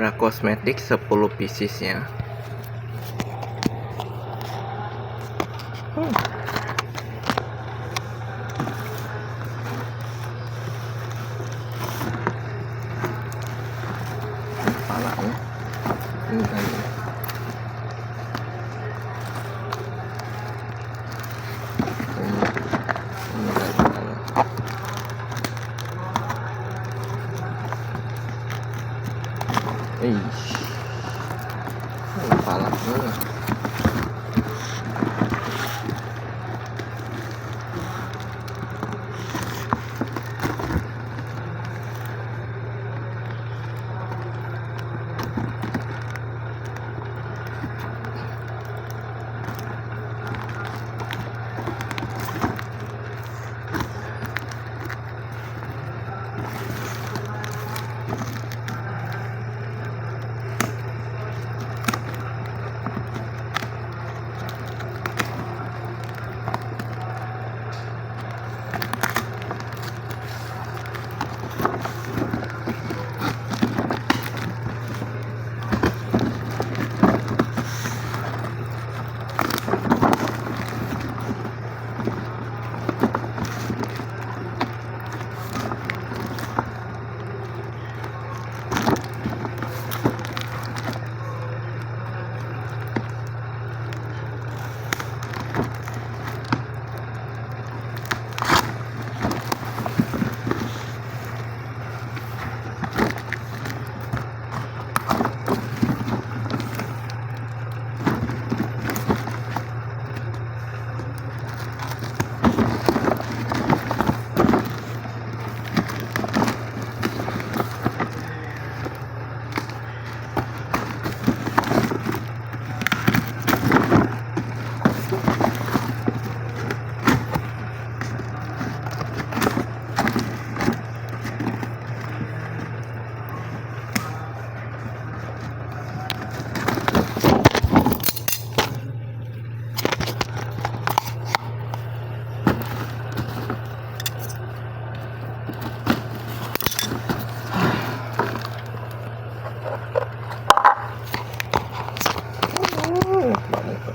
rak kosmetik 10 pieces ya. Kepalanya ini tadi. Kepalanya.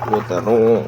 Gue taruh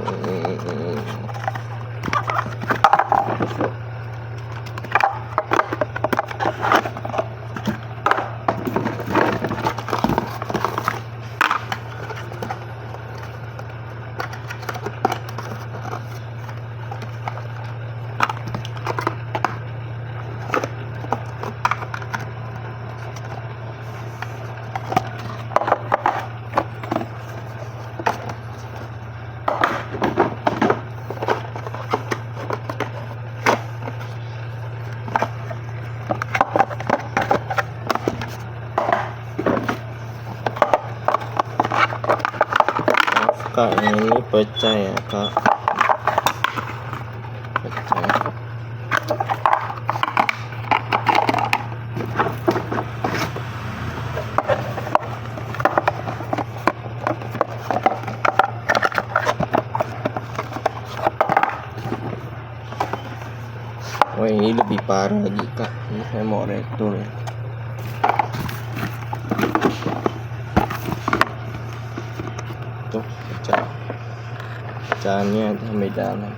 Kak, ini pecah ya Kak, pecah. Wah, ini lebih parah lagi Kak, ini saya mau retur ya. Tuh pecah, pecahannya sampai dalam.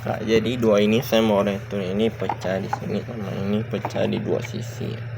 Nah, jadi dua ini saya mau retur, ini pecah di sini sama ini pecah di dua sisi.